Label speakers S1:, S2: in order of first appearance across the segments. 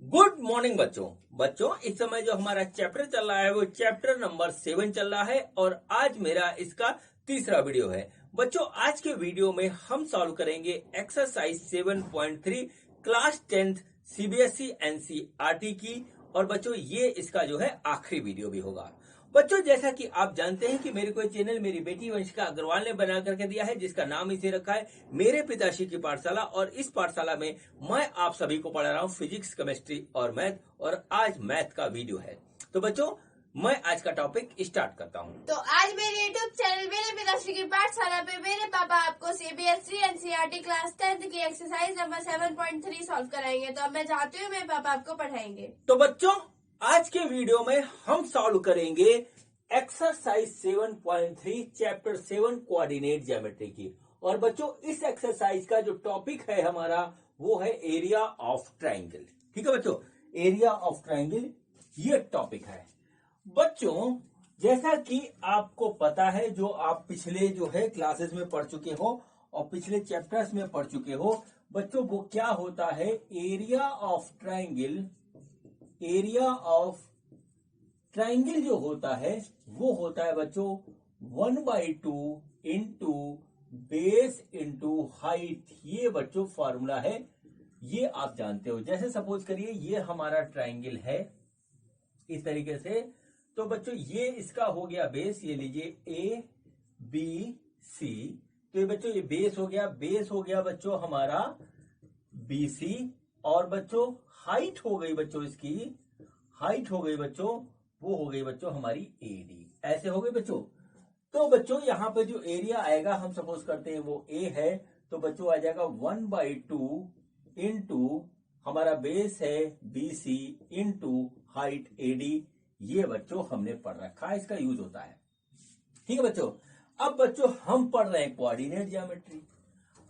S1: Good morning बच्चों इस समय जो हमारा चैप्टर चल रहा है वो चैप्टर नंबर 7 चल रहा है और आज मेरा इसका तीसरा वीडियो है। बच्चों आज के वीडियो में हम सॉल्व करेंगे exercise 7.3 class 10th CBSE NCERT की। और बच्चों ये इसका जो है आखिरी वीडियो भी होगा। बच्चों जैसा कि आप जानते हैं कि मेरे को चैनल मेरी बेटी वंशिका अग्रवाल ने बना करके दिया है, जिसका नाम इसे रखा है मेरे पिताश्री की पाठशाला। और इस पाठशाला में मैं आप सभी को पढ़ा रहा हूँ फिजिक्स, केमिस्ट्री और मैथ। और आज मैथ का वीडियो है। तो बच्चों मैं आज का टॉपिक स्टार्ट करता हूँ।
S2: तो आज मेरे यूट्यूब चैनल मेरे पिताश्री की पाठशाला पे मेरे पापा आपको सीबीएसई एनसीईआरटी क्लास 10th की एक्सरसाइज नंबर 7.3 सॉल्व कराएंगे। तो अब मैं चाहती हूँ मेरे पापा आपको पढ़ाएंगे।
S1: तो बच्चों आज के वीडियो में हम सॉल्व करेंगे एक्सरसाइज 7.3 चैप्टर 7 कोऑर्डिनेट ज्योमेट्री की। और बच्चों इस एक्सरसाइज का जो टॉपिक है हमारा वो है एरिया ऑफ ट्राइंगल। ठीक है बच्चों, एरिया ऑफ ट्राइंगल ये टॉपिक है। बच्चों जैसा कि आपको पता है, जो आप पिछले जो है क्लासेस में पढ़ चुके हो और पिछले चैप्टर्स में पढ़ चुके हो बच्चों, वो क्या होता है area of triangle. Area of triangle जो होता है वो होता है बच्चों 1/2 इंटू बेस इंटू हाइट। ये बच्चों फॉर्मूला है, ये आप जानते हो। जैसे सपोज करिए ये हमारा ट्राइंगल है इस तरीके से, तो बच्चों ये इसका हो गया बेस, ये लीजिए ए बी सी। तो ये बच्चों ये बेस हो गया, बेस हो गया बच्चों हमारा बी सी। और बच्चों हाइट हो गई बच्चों इसकी, हाइट हो गई बच्चों वो हो गई बच्चों हमारी एडी। ऐसे हो गई बच्चों। तो बच्चों यहाँ पे जो एरिया आएगा हम सपोज करते हैं वो ए है, तो बच्चों आ जाएगा 1/2 इंटू हमारा बेस है B C into height A D. ये बच्चों हमने पढ़ रखा है, इसका यूज होता है। ठीक है बच्चों। अब बच्चों हम पढ़ रहे हैं कोऑर्डिनेट ज्योमेट्री।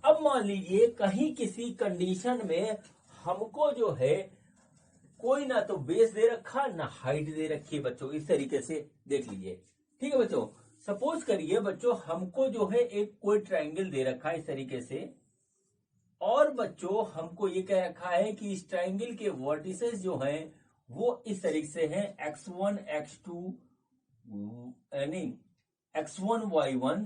S1: अब मान लीजिए कहीं किसी कंडीशन में हमको जो है कोई ना तो बेस दे रखा ना हाइट दे रखी है बच्चों, इस तरीके से देख लीजिए। ठीक है बच्चों, सपोज करिए बच्चों हमको जो है एक कोई ट्राइंगल दे रखा है इस तरीके से। और बच्चों हमको ये कह रखा है कि इस ट्राइंगल के वर्टिसेस जो हैं वो इस तरीके से हैं x1 x2 नहीं x1 y1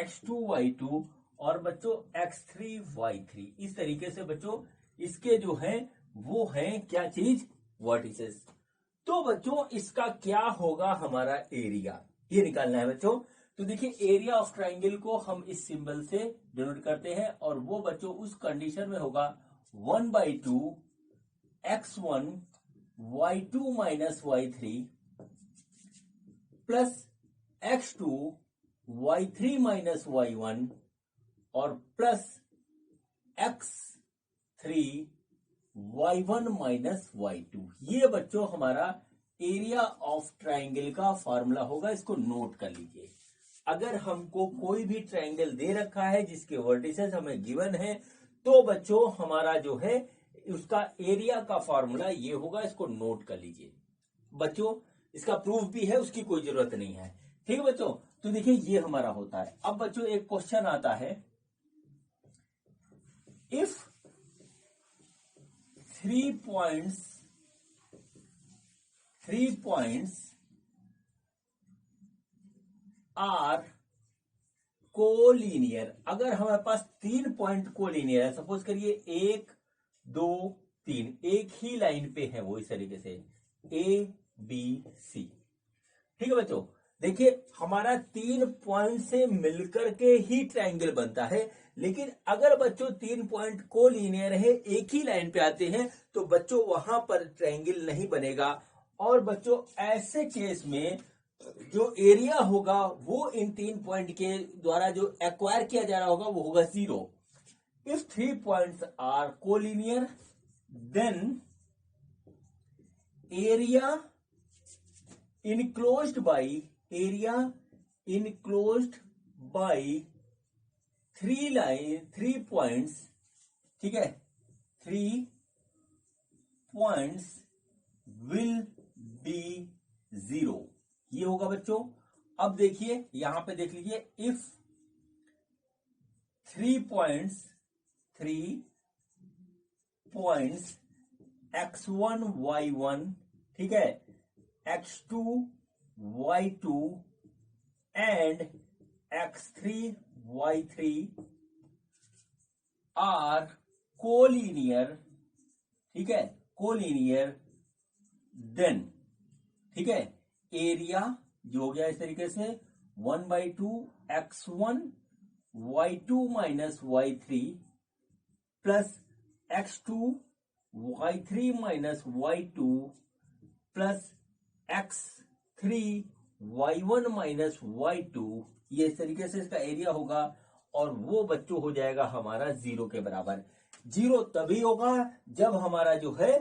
S1: x2 y2 और बच्चों x3 y3। इस तरीके से बच्चों इसके जो हैं वो हैं क्या चीज, वर्टिसेस। तो बच्चों इसका क्या होगा हमारा एरिया, ये निकालना है बच्चों। तो देखिए एरिया ऑफ ट्राइंगल को हम इस सिंबल से डिनोट करते हैं और वो बच्चों उस कंडीशन में होगा 1/2 x1 y2 minus y3 plus x2 y3 minus y1 और plus x3 y1 minus y2। ये बच्चों हमारा एरिया ऑफ ट्राइंगल का फॉर्मूला होगा, इसको नोट कर लीजिए। अगर हमको कोई भी ट्राइंगल दे रखा है जिसके वर्टिसेस हमें गिवन है, तो बच्चों हमारा जो है उसका एरिया का फॉर्मूला ये होगा, इसको नोट कर लीजिए। बच्चों इसका प्रूफ भी है, उसकी कोई जरूरत नहीं है। ठीक है बच्चों, तो देखिए ये हमारा होता है। अब बच्चों एक क्वेश्चन आता है, इफ 3 points आर कोलिनियर। अगर हमारे पास 3 पॉइंट कोलिनियर है, सपोज करिए 1 2 3 एक ही लाइन पे है वो इस तरीके से ए बी सी। ठीक है बच्चों, देखिए हमारा 3 पॉइंट से मिलकर के ही ट्राइंगल बनता है। लेकिन अगर बच्चों 3 पॉइंट कोलिनियर है, एक ही लाइन पे आते हैं, तो बच्चों वहां पर ट्राइंगल नहीं बनेगा। और बच्चों ऐसे केस में जो एरिया होगा वो इन 3 पॉइंट के द्वारा जो एक्वायर किया जा रहा होगा वो होगा 0। If 3 points are collinear then area enclosed by 3 points. ठीक है, 3 पॉइंट्स विल बी 0। ये होगा बच्चों। अब देखिए यहां पे देख लीजिए, इफ 3 पॉइंट्स x1 y1, ठीक है, x2 y2 and x3 y3 are collinear, ठीक है, कोलिनियर, देन, ठीक है, एरिया जो हो गया इस तरीके से 1/2 x1 y2 minus y3 plus x2 y3 minus y2 plus x3 y1 minus y2, ये इस तरीके से इसका एरिया होगा और वो बच्चों हो जाएगा हमारा 0 के बराबर। 0 तभी होगा जब हमारा जो है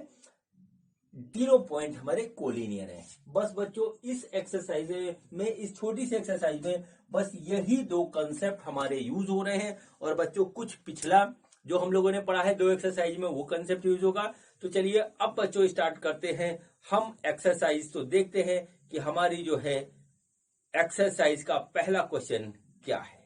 S1: 0 पॉइंट हमारे कोलिनियर है। बस बच्चों इस एक्सरसाइज में, इस छोटी सी एक्सरसाइज में बस यही दो कंसेप्ट हमारे यूज हो रहे हैं और बच्चों कुछ पिछला जो हम लोगों ने पढ़ा है 2 एक्सरसाइज में वो कंसेप्ट यूज होगा। तो चलिए अब बच्चों स्टार्ट करते हैं हम एक्सरसाइज। तो देखते हैं कि हमारी जो है एक्सरसाइज का पहला क्वेश्चन क्या है।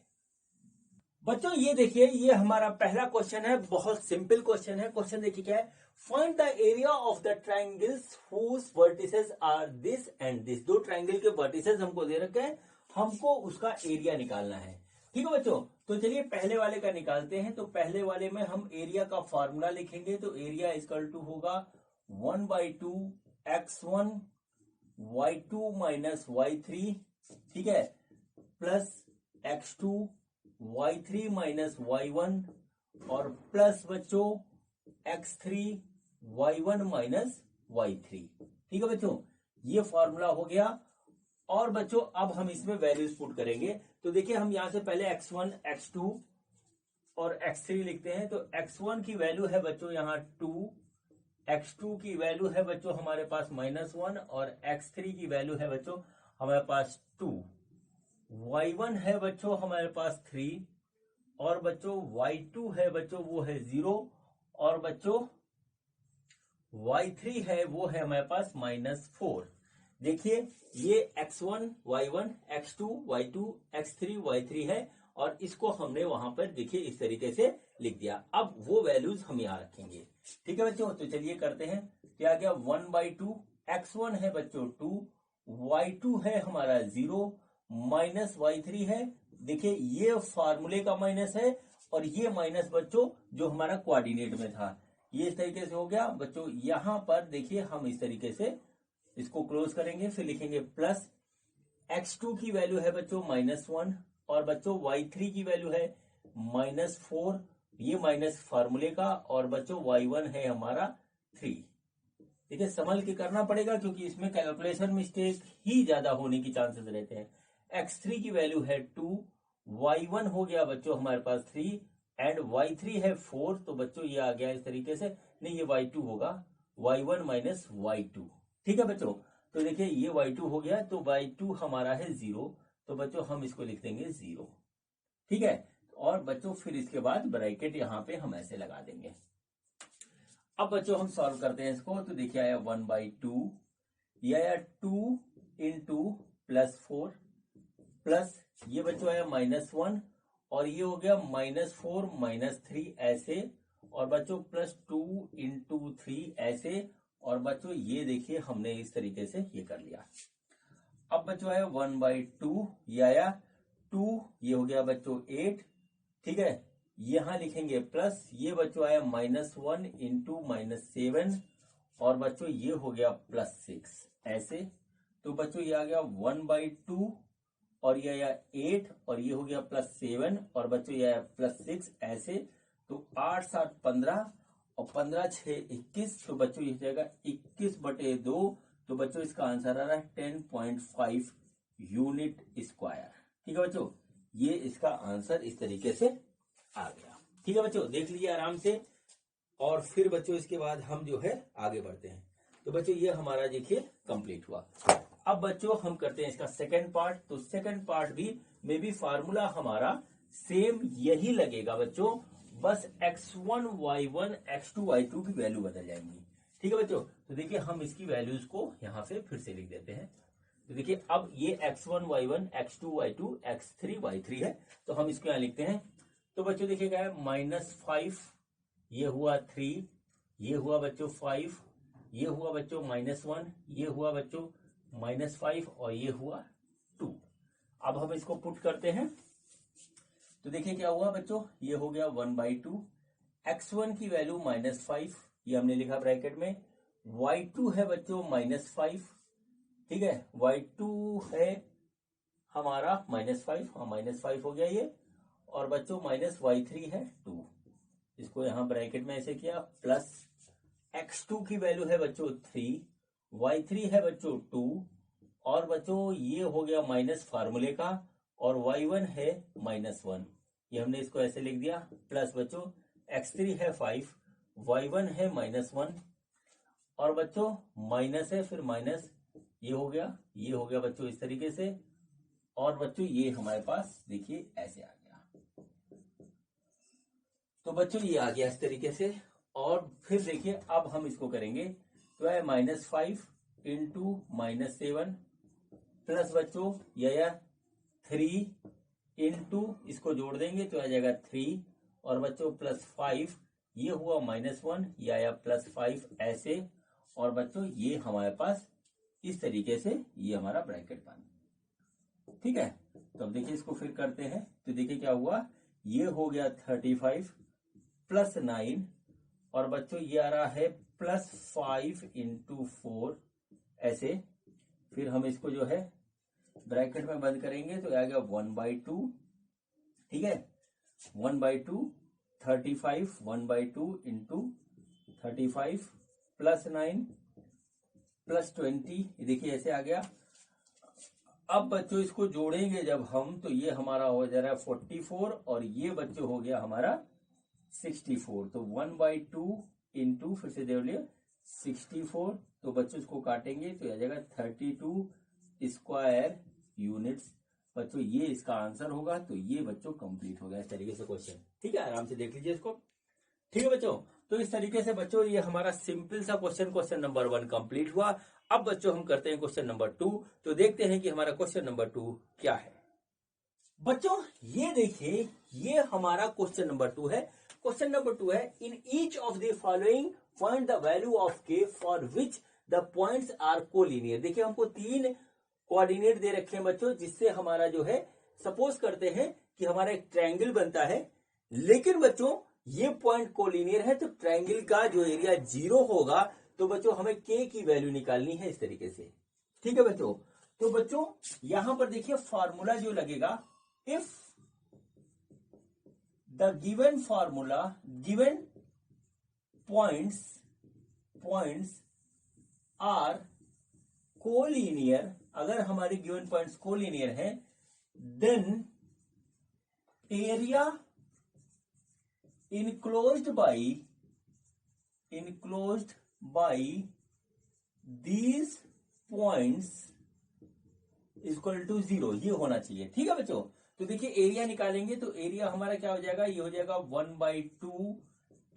S1: बच्चों ये देखिए, ये हमारा पहला क्वेश्चन है, बहुत सिंपल क्वेश्चन है। क्वेश्चन देखिए क्या है, find the area of the triangles whose vertices are this and this. दो ट्राइंगल के वर्टिसेस हमको दे रखे हैं, हमको उसका एरिया निकालना है। ठीक है बच्चों, तो चलिए पहले वाले का निकालते हैं। तो पहले वाले में हम एरिया का फॉर्मूला लिखेंगे। तो एरिया इक्वल टू होगा 1/2 x1 y2 माइनस y3, ठीक है, plus x2 y3 minus y1 और प्लस बच्चों x3 y1 माइनस y3। ठीक है बच्चों, ये फॉर्मूला हो गया। और बच्चों अब हम इसमें वैल्यूज पुट करेंगे। तो देखिए हम यहां से पहले x1 x2 और x3 लिखते हैं। तो x1 की वैल्यू है बच्चों यहाँ 2, x2 की वैल्यू है बच्चों हमारे पास -1 और x3 की वैल्यू है बच्चों हमारे पास 2, y1 है बच्चों हमारे पास 3 और बच्चों y2 है बच्चों वो है 0 और बच्चों y3 है वो है हमारे पास -4। देखिए ये x1 y1 x2 y2 x3 y3 है और इसको हमने वहां पर देखिए इस तरीके से लिख दिया। अब वो वैल्यूज हम यहां रखेंगे। ठीक है बच्चों, तो चलिए करते हैं। क्या गया 1/2 x1 है बच्चों 2, y2 है हमारा 0 माइनस y3 है। देखिए ये फार्मूले का माइनस है और ये माइनस बच्चों जो हमारा कोऑर्डिनेट में था, ये इस तरीके से हो गया बच्चों। यहां पर देखिए हम इस तरीके से इसको क्लोज करेंगे, फिर लिखेंगे प्लस x2 की वैल्यू है बच्चों -1 और बच्चों y3 की वैल्यू है -4, ये माइनस फार्मूले का, और बच्चों y1 है हमारा 3। ठीक है, संभल के करना पड़ेगा क्योंकि इसमें कैलकुलेशन मिस्टेक ही ज्यादा होने की चांसेस रहते हैं। x3 की वैल्यू है 2, y1 हो गया बच्चों हमारे पास 3 एंड y3 है 4। तो बच्चों ये आ गया इस तरीके से, नहीं ये y2 होगा, y1 माइनस y2। ठीक है बच्चों, तो देखिए ये y2 हो गया, तो y2 हमारा है 0, तो बच्चों हम इसको लिख देंगे 0। ठीक है, और बच्चों फिर इसके बाद ब्रैकेट यहां पे हम ऐसे लगा देंगे। अब बच्चों हम सॉल्व करते हैं इसको। तो देखिए आया 1/2, ये आया 2 इंटू +4 प्लस ये बच्चों आया -1 और ये हो गया -4 -3 ऐसे, और बच्चों +2 इंटू 3 ऐसे, और बच्चों ये देखिए हमने इस तरीके से ये कर लिया। अब बच्चों आया 1/2, ये आया 2, ये हो गया बच्चों 8। ठीक है, यहां लिखेंगे प्लस, ये बच्चों आया -1 इंटू -7 और बच्चों ये हो गया +6 ऐसे। तो बच्चों ये आ गया 1/2 और ये आया 8 और ये हो गया +7 और बच्चों ये आया +6 ऐसे। तो 8 7 15 और 15 6 21, तो बच्चों ये हो जाएगा 21/2। तो बच्चों इसका आंसर आ रहा है 10.5 यूनिट स्क्वायर। ठीक है बच्चों, ये इसका आंसर इस तरीके से आ गया। ठीक है बच्चों, देख लीजिए आराम से। और फिर बच्चों इसके बाद हम जो है आगे बढ़ते हैं। तो बच्चों ये हमारा देखिए कंप्लीट हुआ। अब बच्चों हम करते हैं इसका सेकंड पार्ट। तो सेकंड पार्ट भी में भी फार्मूला हमारा सेम यही लगेगा बच्चों, बस x1 y1 x2 y2 की वैल्यू बदल जाएंगी। ठीक है बच्चों, तो देखिए हम इसकी वैल्यूज को यहां से फिर से लिख देते हैं। तो देखिए अब ये x1 y1 x2 y2 x3 y3 है, तो हम इसको यहां लिखते हैं। तो बच्चों देखिए क्या है -5, ये हुआ 3, ये हुआ बच्चों 5 ये हुआ बच्चों -1, ये हुआ बच्चों -5 और ये हुआ 2। अब हम इसको पुट करते हैं तो देखिए क्या हुआ बच्चों, ये हो गया 1/2। x1 की वैल्यू -5, ये हमने लिखा ब्रैकेट में। y2 है बच्चों -5, ठीक है, y2 है हमारा -5, हाँ -5 हो गया ये। और बच्चों -y3 है 2, इसको यहां ब्रैकेट में ऐसे किया, प्लस x2 की वैल्यू है बच्चों 3, y3 है बच्चों 2, और बच्चों ये हो गया माइनस फार्मूले का, और y1 है -1, ये हमने इसको ऐसे लिख दिया। प्लस बच्चों x3 है 5, y1 है -1, और बच्चों माइनस है, फिर माइनस, ये हो गया बच्चों इस तरीके से। और बच्चों ये हमारे पास देखिए ऐसे आ गया, तो बच्चों ये आ गया इस तरीके से। और फिर देखिए अब हम इसको करेंगे तो है -5 इंटू -7, प्लस बच्चों यह 3 इंटू, इसको जोड़ देंगे तो आ जाएगा 3, और बच्चों +5, ये हुआ -1, ये आया +5 ऐसे। और बच्चों ये हमारे पास इस तरीके से ये हमारा ब्रैकेट बन, ठीक है। तो अब देखिए इसको फिर करते हैं तो देखिए क्या हुआ, ये हो गया 35 + 9, और बच्चों ये आ रहा है +5 इंटू 4 ऐसे। फिर हम इसको जो है ब्रैकेट में बंद करेंगे तो आ गया 1/2, ठीक है, 1/2, 35 1/2 इंटू 35 + 9 + 20, देखिए ऐसे आ गया। अब बच्चों इसको जोड़ेंगे जब हम तो ये हमारा हो जा रहा है 44, और ये बच्चों हो गया हमारा 64। तो 1/2 इंटू, फिर से जोड़ लिया 64, तो बच्चों इसको काटेंगे तो आ जाएगा 32 स्क्वायर यूनिट्स। बच्चों ये इसका आंसर होगा। तो ये बच्चों कंप्लीट हो गया इस तरीके से क्वेश्चन, ठीक है, आराम से देख लीजिए इसको, ठीक है बच्चों। तो इस तरीके से बच्चों ये हमारा सिंपल सा क्वेश्चन नंबर 1 कंप्लीट हुआ। अब बच्चों हम करते हैं क्वेश्चन नंबर 2, तो देखते हैं कि हमारा क्वेश्चन नंबर 2 क्या है। बच्चों ये देखिए, ये हमारा क्वेश्चन नंबर 2 है। क्वेश्चन नंबर 2 है, in each of the following find the value of k for which the points are collinear. देखिए हमको 3 कोऑर्डिनेट दे रखे हैं बच्चों, जिससे हमारा जो है सपोज करते हैं कि हमारा एक ट्रायंगल बनता है, लेकिन बच्चों ये पॉइंट कोलिनियर है, तो ट्रायंगल का जो एरिया 0 होगा, तो बच्चों हमें के की वैल्यू निकालनी है इस तरीके से, ठीक है बच्चों। तो बच्चों यहां पर देखिए फॉर्मूला जो लगेगा, if the given formula given points are collinear, अगर हमारे गिवन पॉइंट्स कोलिनियर है, then area enclosed by these points equal to 0, ये होना चाहिए, ठीक है बच्चों। तो देखिए एरिया निकालेंगे तो एरिया हमारा क्या हो जाएगा, ये हो जाएगा 1/2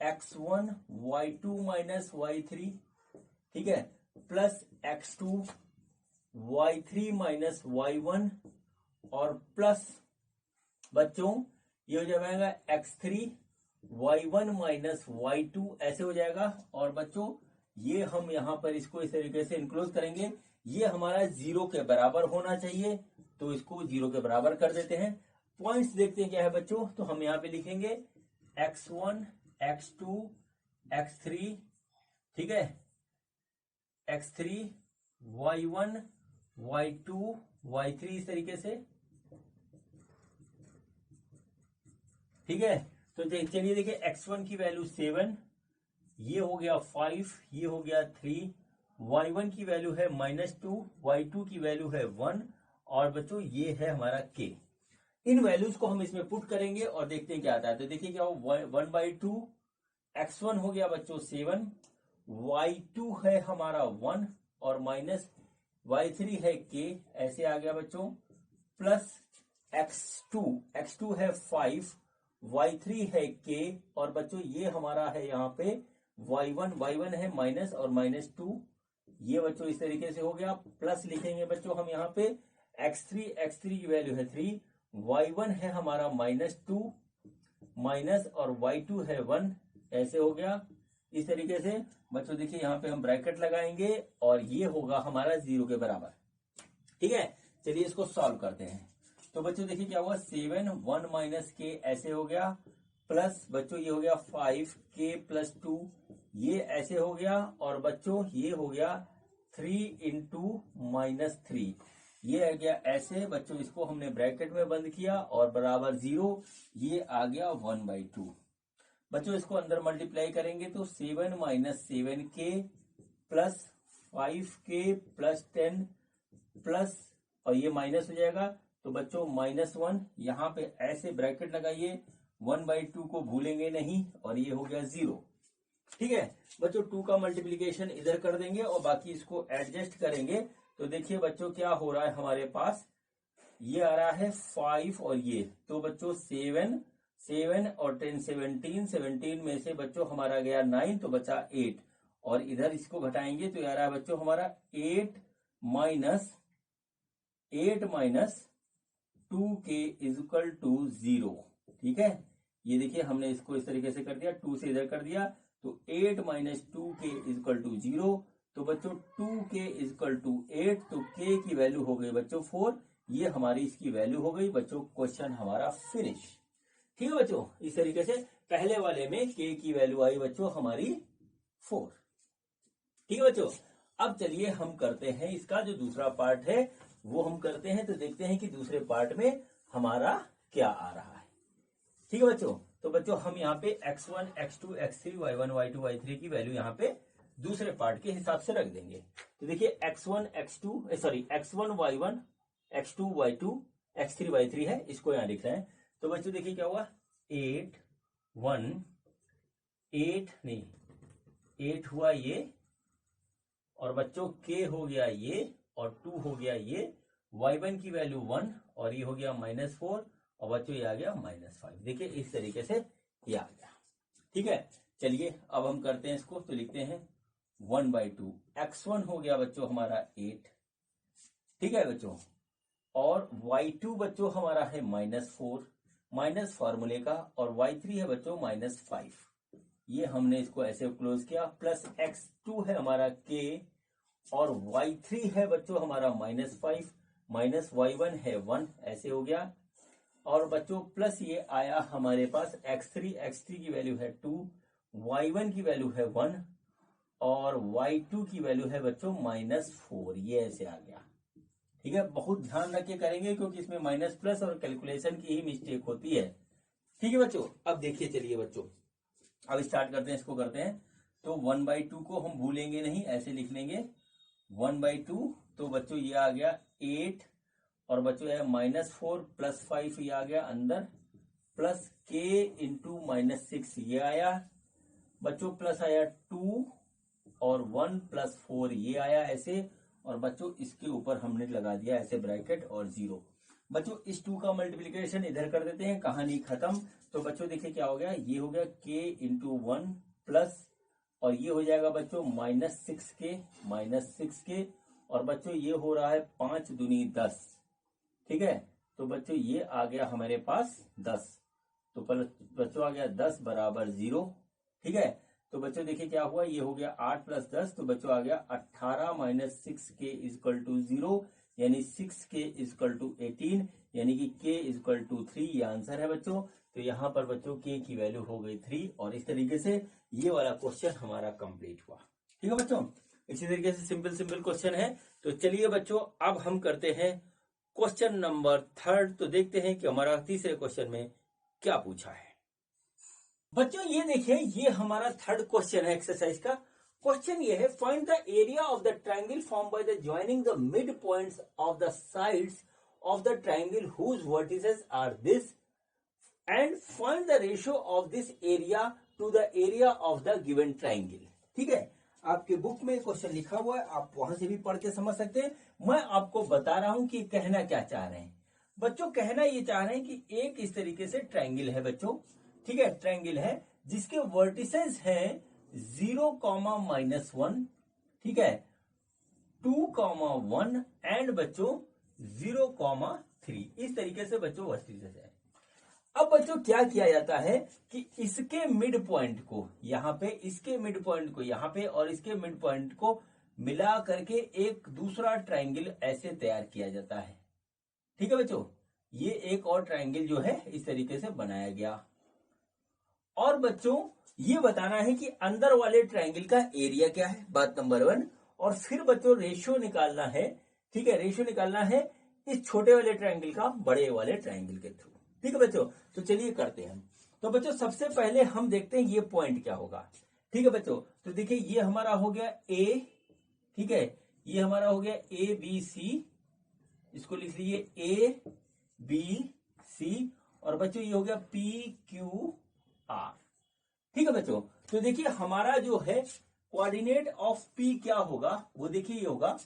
S1: x1 y2 माइनस y3, ठीक है, plus x2 y3 minus y1, और प्लस बच्चों ये हो जाएगा x3 y1 माइनस y2 ऐसे हो जाएगा। और बच्चों ये हम यहां पर इसको इस तरीके से इनक्लोज करेंगे, ये हमारा 0 के बराबर होना चाहिए, तो इसको 0 के बराबर कर देते हैं। पॉइंट्स देखते हैं क्या है बच्चों, तो हम यहां पे लिखेंगे x1 x2 x3, ठीक है, x3 y1 y2 y3 इस तरीके से, ठीक है। तो चलिए देखिए x1 की वैल्यू 7, ये हो गया 5, ये हो गया 3, y1 की वैल्यू है -2, y2 की वैल्यू है 1, और बच्चों ये है हमारा k। इन वैल्यूज को हम इसमें पुट करेंगे और देखते हैं क्या आता है। तो देखिए क्या हो, 1/2 x1 हो गया बच्चों 7, y2 है हमारा 1, और माइनस y3 है k ऐसे आ गया बच्चों, प्लस x2 है 5, y3 है k, और बच्चों ये हमारा है यहाँ पे y1 है माइनस और -2, ये बच्चों इस तरीके से हो गया। प्लस लिखेंगे बच्चों हम यहाँ पे x3 की वैल्यू है 3, y1 है हमारा -2 माइनस और y2 है 1 ऐसे हो गया इस तरीके से। बच्चों देखिए यहाँ पे हम ब्रैकेट लगाएंगे और ये होगा हमारा 0 के बराबर। ठीक है, चलिए इसको सॉल्व करते हैं। तो बच्चों देखिए क्या हुआ, 7 1 माइनस के ऐसे हो गया, प्लस बच्चों ये हो गया 5 के प्लस 2 ये ऐसे हो गया, और बच्चों ये हो गया 3 इंटू माइनस 3 ये आ गया ऐसे। बच्चों इसको हमने ब्रैकेट में बंद किया और बराबर 0, ये आ गया 1/2। बच्चों इसको अंदर मल्टीप्लाई करेंगे तो 7 माइनस 7 के प्लस 5 के प्लस 10 प्लस, और ये माइनस हो जाएगा तो बच्चों -1, यहाँ पे ऐसे ब्रैकेट लगाइए, 1/2 को भूलेंगे नहीं, और ये हो गया 0। ठीक है बच्चों, 2 का मल्टीप्लीकेशन इधर कर देंगे और बाकी इसको एडजस्ट करेंगे। तो देखिए बच्चों क्या हो रहा है हमारे पास, ये आ रहा है 5 और ये, तो बच्चों 7 7 और 10 17 17 में से बच्चों हमारा गया 9, तो बचा 8, और इधर इसको घटाएंगे तो ये आ रहा है बच्चों हमारा 8 माइनस 2 के इक्वल टू 0। ठीक है, ये देखिए हमने इसको इस तरीके से कर दिया, 2 से इधर कर दिया, तो 8 माइनस 2 के इक्वल टू 0। तो बच्चों 2 के इक्वल टू 8, तो के की वैल्यू हो गई बच्चों 4, ये हमारी इसकी वैल्यू हो गई बच्चों। क्वेश्चन हमारा फिनिश। ठीक है बच्चों, इस तरीके से पहले वाले में के की वैल्यू आई बच्चों हमारी 4। ठीक है बच्चों, अब चलिए हम करते हैं इसका जो दूसरा पार्ट है वो हम करते हैं, तो देखते हैं कि दूसरे पार्ट में हमारा क्या आ रहा है। ठीक है बच्चों, तो बच्चों हम यहाँ पे x1 x2 x3 y1 y2 y3 की वैल्यू यहाँ पे दूसरे पार्ट के हिसाब से रख देंगे। तो देखिए x1 y1 x2 y2 x3 y3 है, इसको यहाँ लिख रहे हैं। तो बच्चों देखिए क्या हुआ, 8 हुआ ये, और बच्चों k हो गया ये, और 2 हो गया ये, y1 की वैल्यू 1, और ये हो गया -4, और बच्चों ये आ गया -5। देखिए इस तरीके से ये आ गया। ठीक है, चलिए अब हम करते हैं इसको, तो लिखते हैं 1/2। x1 हो गया बच्चों हमारा 8। ठीक है बच्चों, और y2 बच्चों हमारा है -4 माइनस फॉर्मूले का, और y3 है बच्चों -5। ये हमने इसको ऐसे क्लोज किया, प्लस x2 है हमारा k, और y3 है बच्चों हमारा -5 माइनस y1 है 1, ऐसे हो गया। और बच्चों प्लस ये आया हमारे पास x3 की वैल्यू है 2, y1 की वैल्यू है 1, और y2 की वैल्यू है बच्चों -4, ये ऐसे आ गया। ठीक है, बहुत ध्यान रख के करेंगे क्योंकि इसमें माइनस प्लस और कैलकुलेशन की ही मिस्टेक होती है। ठीक है बच्चों, अब देखिए चलिए बच्चों अब स्टार्ट करते हैं, इसको करते हैं। तो 1/2 को हम भूलेंगे नहीं, ऐसे लिख लेंगे 1/2। तो बच्चों ये आ गया 8, और बच्चों है -4 प्लस 5 ये आ गया अंदर, प्लस k इंटू -6 ये आया बच्चों, प्लस आया 2 और 1 प्लस 4 ये आया ऐसे, और बच्चों इसके ऊपर हमने लगा दिया ऐसे ब्रैकेट और 0। बच्चों इस 2 का मल्टीप्लीकेशन इधर कर देते हैं, कहानी खत्म। तो बच्चों देखिए क्या हो गया, ये हो गया k इंटू 1 प्लस, और ये हो जाएगा बच्चों -6 के, और बच्चों ये हो रहा है 5 दूनी 10। ठीक है, तो बच्चों ये आ गया हमारे पास 10, तो बच्चों आ गया 10 बराबर 0। ठीक है, तो बच्चों देखिए क्या हुआ, ये हो गया 8 प्लस 10, तो बच्चों आ गया 18 माइनस 6 के इक्वल टू 0, यानी 6 के इक्वल टू 18, यानी कि k इक्वल टू 3, ये आंसर है बच्चों। तो यहाँ पर बच्चों k की वैल्यू हो गई 3, और इस तरीके से ये वाला क्वेश्चन हमारा कंप्लीट हुआ। ठीक है बच्चों, इसी तरीके से सिंपल क्वेश्चन है। तो चलिए बच्चों अब हम करते हैं क्वेश्चन नंबर 3। तो देखते हैं कि हमारा तीसरे क्वेश्चन में क्या पूछा है। बच्चों ये देखिए, ये हमारा 3rd क्वेश्चन है एक्सरसाइज का। क्वेश्चन ये है, find the area of the triangle form by the joining the mid points of the sides of the triangle whose vertices are this, and find the ratio of this area to the area of the given triangle. ठीक है, आपके book में question लिखा हुआ है, आप वहां से भी पढ़ के समझ सकते हैं। मैं आपको बता रहा हूं कि कहना क्या चाह रहे हैं। बच्चों कहना ये चाह रहे हैं कि एक इस तरीके से ट्राइंगल है बच्चों, ठीक है, ट्राइंगल है जिसके वर्टिसेस हैं 0, -1, ठीक है, 2, 1 एंड बच्चों 0, 3, इस तरीके से बच्चों वर्टिसेस है। अब बच्चों क्या किया जाता है कि इसके मिड पॉइंट को यहाँ पे, इसके मिड पॉइंट को यहाँ पे और इसके मिड पॉइंट को मिला करके एक दूसरा ट्रायंगल ऐसे तैयार किया जाता है। ठीक है बच्चों, ये एक और ट्रायंगल जो है इस तरीके से बनाया गया। और बच्चों ये बताना है कि अंदर वाले ट्रायंगल का एरिया क्या है, बात नंबर 1। और फिर बच्चों रेशियो निकालना है। ठीक है, रेशियो निकालना है इस छोटे वाले ट्रायंगल का बड़े वाले ट्रायंगल के थ्रू। ठीक है बच्चों, तो चलिए करते हैं। तो बच्चों सबसे पहले हम देखते हैं ये पॉइंट क्या होगा। ठीक है बच्चों, तो देखिए ये हमारा हो गया ए। ठीक है, ये हमारा हो गया ए बी सी, इसको लिख लीजिए ए बी सी। और बच्चों ये हो गया पी क्यू आर। ठीक है बच्चों, तो देखिए हमारा जो है कोऑर्डिनेट ऑफ पी क्या होगा, वो देखिए ये होगा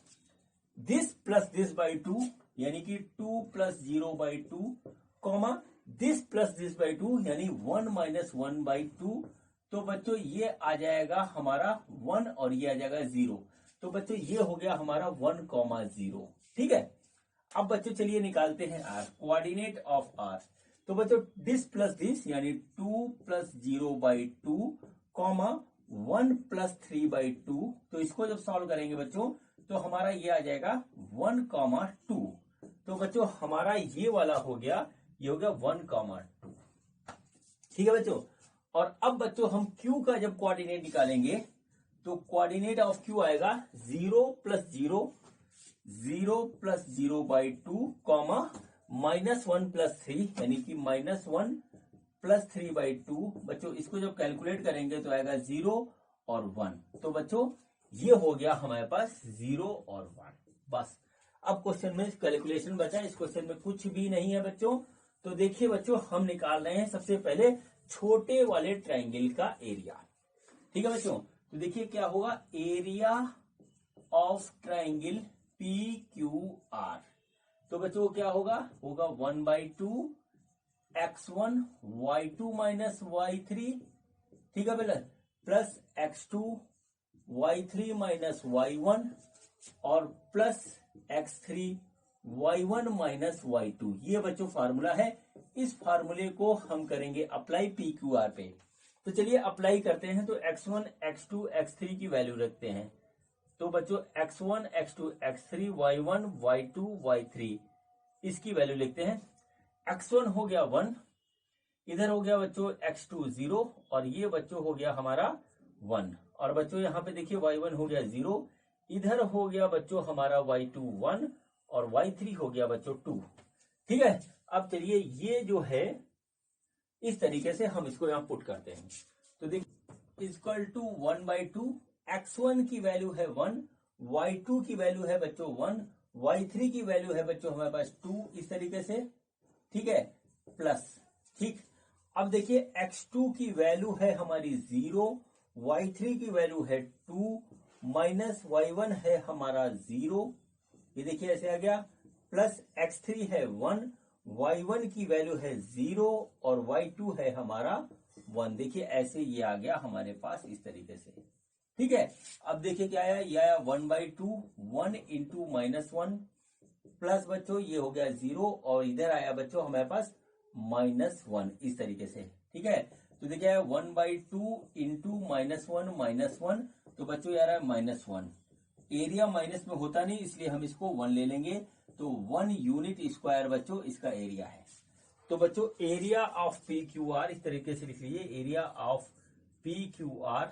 S1: दिस प्लस दिस बाई 2, यानी कि 2 plus 0 by 2, comma this plus this by 2 यानी 1 माइनस 1 बाई 2। तो बच्चों ये आ जाएगा हमारा 1 और ये आ जाएगा 0। तो बच्चों ये हो गया हमारा 1,0। ठीक है, अब बच्चों चलिए निकालते हैं आर, कोऑर्डिनेट ऑफ आर। तो बच्चों दिस प्लस दिस यानी 2 plus 0 by 2, comma 1 plus 3 by 2। तो इसको जब सॉल्व करेंगे बच्चों तो हमारा ये आ जाएगा 1,2। तो बच्चों हमारा ये वाला हो गया, ये हो गया 1,2। ठीक है बच्चों, और अब बच्चों हम Q का जब कोऑर्डिनेट निकालेंगे तो कोऑर्डिनेट ऑफ Q आएगा 0 plus 0, 0 plus 0 by 2, comma -1 plus 3 यानी कि -1 प्लस 3 बाई 2। बच्चों इसको जब कैलकुलेट करेंगे तो आएगा 0 और 1। तो बच्चों ये हो गया हमारे पास 0 और 1। बस अब क्वेश्चन में कैलकुलेशन बचा, इस क्वेश्चन में कुछ भी नहीं है बच्चों। तो देखिए बच्चों हम निकाल रहे हैं सबसे पहले छोटे वाले ट्रायंगल का एरिया। ठीक है बच्चों, तो देखिए क्या होगा, area of triangle P Q are. तो बच्चों क्या होगा, 1/2 x1 y2 माइनस y3। ठीक है बेटा, plus x2 y3 minus y1 और plus x3 y1 minus y2। ये बच्चों फार्मूला है। इस फार्मूले को हम करेंगे अप्लाई पी क्यू आर पे। तो चलिए अप्लाई करते हैं। तो x1 x2 x3 की वैल्यू रखते हैं। तो बच्चों x1 x2 x3 y1 y2 y3 इसकी वैल्यू लिखते हैं। x1 हो गया 1, इधर हो गया बच्चों x2 0 और ये बच्चों हो गया हमारा 1। और बच्चों यहाँ पे देखिए y1 हो गया 0, इधर हो गया बच्चों हमारा y2 1 और y3 हो गया बच्चों 2। ठीक है, अब चलिए ये जो है इस तरीके से हम इसको यहाँ पुट करते हैं। तो देखिए इक्वल टू 1/2, x1 की वैल्यू है 1, y2 की वैल्यू है बच्चों 1, y3 की वैल्यू है बच्चों हमारे पास 2, इस तरीके से। ठीक है, प्लस। ठीक, अब देखिए x2 की वैल्यू है हमारी 0, y3 की वैल्यू है 2, माइनस y1 है हमारा 0, ये देखिए ऐसे आ गया, प्लस x3 है 1, y1 की वैल्यू है 0 और y2 है हमारा 1। देखिए ऐसे ये आ गया हमारे पास इस तरीके से। ठीक है, अब देखिए क्या आया, ये आया 1/2, 1 इंटू -1 प्लस बच्चों ये हो गया 0 और इधर आया बच्चों हमारे पास -1 इस तरीके से। ठीक है, तो देखिए 1/2 इंटू -1 तो बच्चों ये आ रहा है -1। एरिया माइनस में होता नहीं इसलिए हम इसको 1 ले लेंगे। तो 1 यूनिट स्क्वायर बच्चों इसका एरिया है। तो बच्चों area of P Q R इस तरीके से लिख लीजिए, area of P Q R,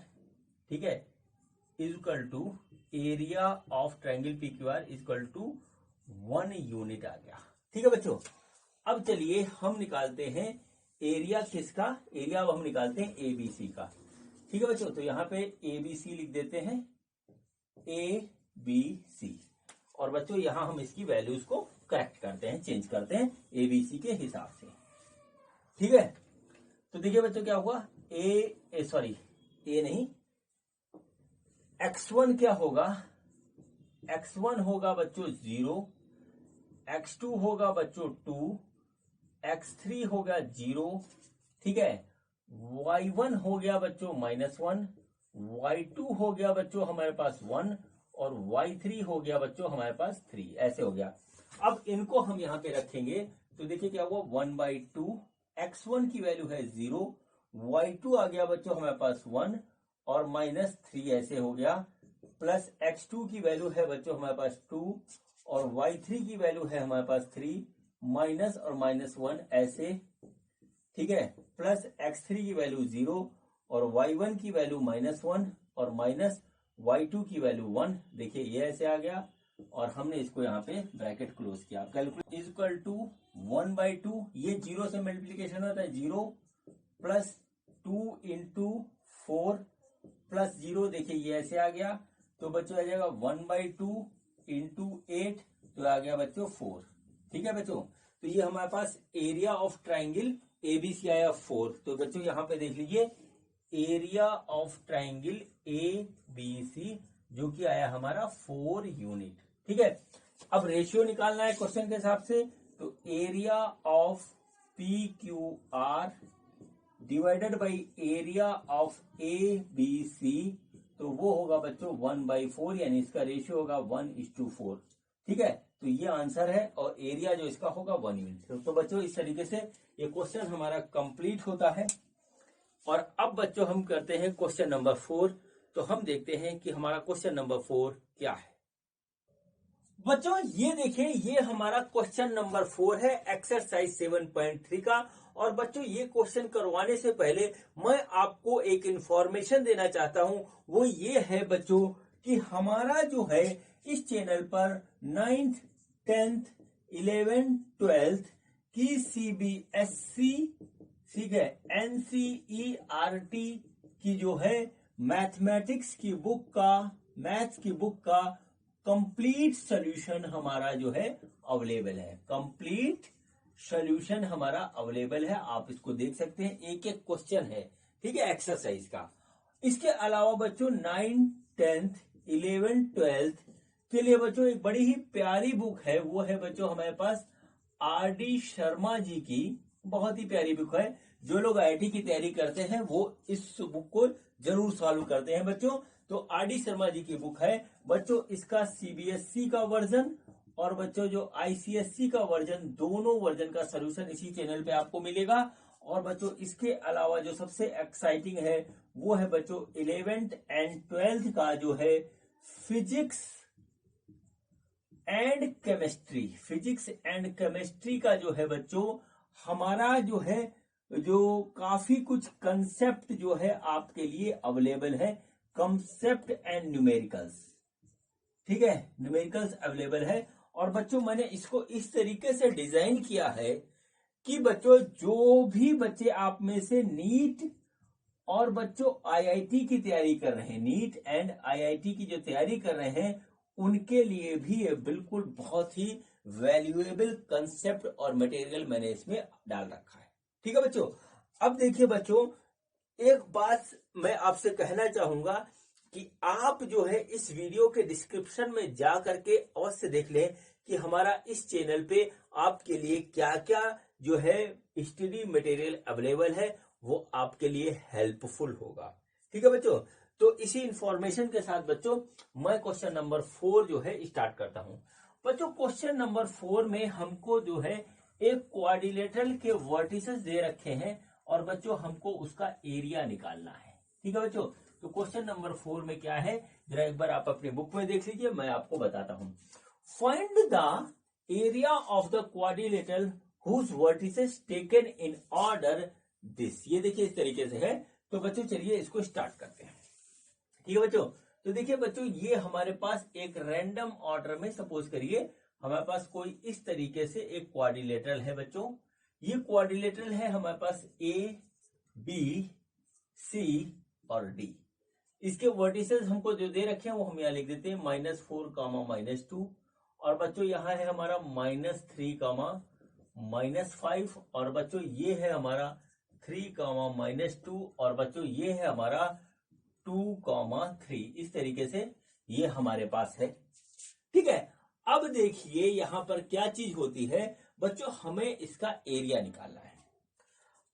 S1: ठीक है, equal to area of triangle P Q R equal to 1 unit आ गया। ठीक है बच्चों, अब चलिए हम निकालते हैं एरिया किसका, एरिया अब हम निकालते हैं एबीसी का। ठीक है बच्चों, तो यहाँ पे एबीसी लिख देते हैं, ए बी सी। और बच्चों यहां हम इसकी वैल्यूज को करेक्ट करते हैं, चेंज करते हैं एबीसी के हिसाब से। ठीक है, तो देखिए बच्चों क्या हुआ, x1 क्या होगा, x1 होगा बच्चों 0, x2 होगा बच्चों 2, x3 होगा 0। ठीक है, y1 हो गया बच्चों -1, y2 हो गया बच्चों हमारे पास 1 और y3 हो गया बच्चों हमारे पास 3, ऐसे हो गया। अब इनको हम यहां पे रखेंगे तो देखिए क्या हुआ, 1/2 x1 की वैल्यू है 0, y2 आ गया बच्चों हमारे पास 1 और -3 ऐसे हो गया, प्लस x2 की वैल्यू है बच्चों हमारे पास 2 और y3 की वैल्यू है हमारे पास 3, माइनस और -1 ऐसे, ठीक है, प्लस x3 की वैल्यू 0 और y1 की वैल्यू -1 और माइनस y2 की वैल्यू 1। देखिए ये ऐसे आ गया और हमने इसको यहाँ पे ब्रैकेट क्लोज किया। कैलकुलेट इज इक्वल टू 1/2, ये 0 से मल्टीप्लीकेशन होता है, 0 प्लस 2 इंटू 4 प्लस 0, देखिए ये ऐसे आ गया, तो बच्चों आ जाएगा 1/2 इंटू 8, तो आ गया बच्चों 4। ठीक है बच्चों, तो ये हमारे पास एरिया ऑफ ट्राइंगल एबीसी आया 4। तो बच्चों यहाँ पे देख लीजिए एरिया ऑफ ट्राइंगल एबीसी जो कि आया हमारा 4 यूनिट। ठीक है, अब रेशियो निकालना है क्वेश्चन के हिसाब से, तो area of P Q R divided by area of A B C, तो वो होगा बच्चों 1/4, यानी इसका रेशियो होगा 1:4। ठीक है, तो ये आंसर है और एरिया जो इसका होगा 1 यूनिट। तो बच्चों इस तरीके से ये क्वेश्चन हमारा कंप्लीट होता है। और अब बच्चों हम करते हैं क्वेश्चन नंबर 4। तो हम देखते हैं कि हमारा क्वेश्चन नंबर 4 क्या है। बच्चों ये देखें, ये हमारा क्वेश्चन नंबर 4 है एक्सरसाइज 7.3 का। और बच्चों ये क्वेश्चन करवाने से पहले मैं आपको एक इंफॉर्मेशन देना चाहता हूं, वो ये है बच्चों कि हमारा जो है इस चैनल पर 9th 10th 11th 12th की सीबीएसई, ठीक है, एनसीईआरटी की जो है मैथमेटिक्स की बुक का, मैथ्स की बुक का कंप्लीट सॉल्यूशन हमारा जो है अवेलेबल है। कंप्लीट सॉल्यूशन हमारा अवेलेबल है, आप इसको देख सकते हैं, एक एक क्वेश्चन है, ठीक है, एक्सरसाइज का। इसके अलावा बच्चों 9th 10th 11th 12th के लिए बच्चों एक बड़ी ही प्यारी बुक है, वो है बच्चों हमारे पास आरडी शर्मा जी की, बहुत ही प्यारी बुक है। जो लोग आईआईटी की तैयारी करते हैं वो इस बुक को जरूर सॉल्व करते हैं बच्चों। तो आरडी शर्मा जी की बुक है बच्चों, इसका सीबीएसई का वर्जन और बच्चों जो आईसीएसई का वर्जन, दोनों वर्जन का सॉल्यूशन इसी चैनल पे आपको मिलेगा। और बच्चों इसके अलावा जो सबसे एक्साइटिंग है वो है बच्चों 11th एंड 12th का जो है physics and chemistry, physics and chemistry का जो है बच्चों हमारा जो है, जो काफी कुछ कंसेप्ट जो है आपके लिए अवेलेबल है, कंसेप्ट एंड न्यूमेरिकल्स, ठीक है, न्यूमेरिकल्स अवेलेबल है। और बच्चों मैंने इसको इस तरीके से डिजाइन किया है कि बच्चों जो भी बच्चे आप में से नीट और बच्चों आईआईटी की तैयारी कर रहे हैं, नीट एंड आईआईटी की जो तैयारी कर रहे हैं, उनके लिए भी ये बिल्कुल बहुत ही वैल्यूएबल कंसेप्ट और मटेरियल मैंने इसमें डाल रखा है। ठीक है बच्चों, अब देखिए बच्चों, एक बात मैं आपसे कहना चाहूंगा कि आप जो है इस वीडियो के डिस्क्रिप्शन में जा करके अवश्य देख लें कि हमारा इस चैनल पे आपके लिए क्या क्या जो है स्टडी मटेरियल अवेलेबल है, वो आपके लिए हेल्पफुल होगा। ठीक है बच्चों, तो इसी इंफॉर्मेशन के साथ बच्चों मैं क्वेश्चन नंबर 4 जो है स्टार्ट करता हूं। बच्चों क्वेश्चन नंबर 4 में हमको जो है एक क्वाड्रिलेटरल के वर्टिसेस दे रखे हैं और बच्चों हमको उसका एरिया निकालना है। ठीक है बच्चों, तो क्वेश्चन नंबर 4 में क्या है, जरा एक बार आप अपनी बुक में देख लीजिए, मैं आपको बताता हूं। Find the area of the quadrilateral whose vertices taken in order this. ये देखिए इस तरीके से है। तो बच्चों चलिए इसको स्टार्ट करते हैं। ठीक है बच्चों, तो देखिए बच्चों ये हमारे पास एक रैंडम ऑर्डर में, सपोज करिए हमारे पास कोई इस तरीके से एक क्वाड्रिलेटरल है बच्चों। ये क्वाड्रिलेटरल है हमारे पास ए बी सी और डी। इसके वर्टिसेस हमको जो दे रखे हैं वो हम यहाँ लिख देते हैं -4, -2। और बच्चों यहाँ है हमारा -3, -5। और बच्चों ये है हमारा 3, -2। और बच्चों ये है हमारा 2, 3। इस तरीके से ये हमारे पास है। ठीक है, अब देखिए यहां पर क्या चीज होती है बच्चों, हमें इसका एरिया निकालना है।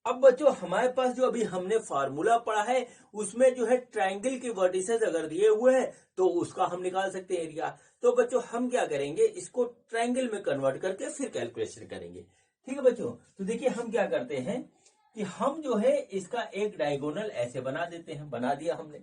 S1: अब बच्चों हमारे पास जो अभी हमने फार्मूला पढ़ा है उसमें जो है ट्राइंगल के वर्टिसेस अगर दिए हुए हैं तो उसका हम निकाल सकते हैं एरिया। तो बच्चों हम क्या करेंगे, इसको ट्राइंगल में कन्वर्ट करके फिर कैलकुलेशन करेंगे। ठीक है बच्चों, तो देखिए हम क्या करते हैं, कि हम जो है इसका एक डायगोनल ऐसे बना देते हैं, बना दिया हमने।